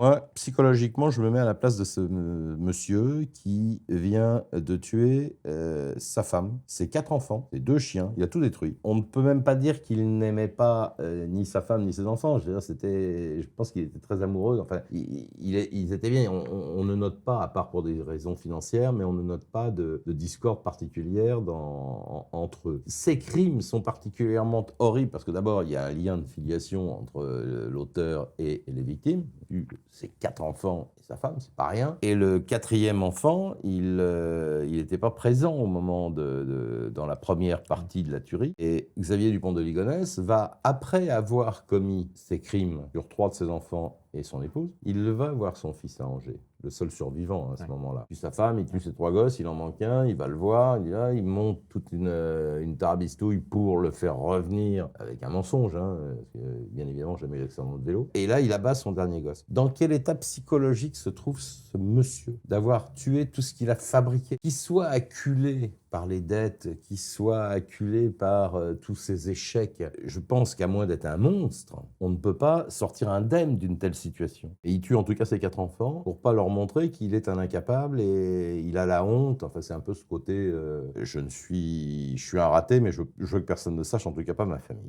Moi, psychologiquement, je me mets à la place de ce monsieur qui vient de tuer, sa femme, ses 4 enfants, ses 2 chiens, il a tout détruit. On ne peut même pas dire qu'il n'aimait pas, ni sa femme ni ses enfants. Je veux dire, je pense qu'il était très amoureux, enfin, ils étaient bien. On ne note pas, à part pour des raisons financières, mais on ne note pas de discorde particulière entre eux. Ces crimes sont particulièrement horribles parce que d'abord, il y a un lien de filiation entre, l'auteur et les victimes. Ses 4 enfants et sa femme, c'est pas rien. Et le quatrième enfant, il était pas présent au moment dans la première partie de la tuerie. Et Xavier Dupont de Ligonnès va, après avoir commis ces crimes sur 3 de ses enfants et son épouse, il va voir son fils à Angers, le seul survivant à ce Ouais. moment-là. Il tue sa femme, il tue ses 3 gosses, il en manque un, il va le voir, il monte toute une tarabistouille pour le faire revenir avec un mensonge, hein, parce que, bien évidemment, jamais eu d'accident de vélo. Et là, il abat son dernier gosse. Dans quel état psychologique se trouve ce monsieur d'avoir tué tout ce qu'il a fabriqué? Qu'il soit acculé par les dettes, qu'il soit acculé par tous ces échecs, je pense qu'à moins d'être un monstre, on ne peut pas sortir indemne d'une telle situation. Et il tue en tout cas ses 4 enfants pour pas leur montrer qu'il est un incapable et il a la honte. Enfin, c'est un peu ce côté je suis un raté, mais je veux que personne ne sache, en tout cas pas ma famille.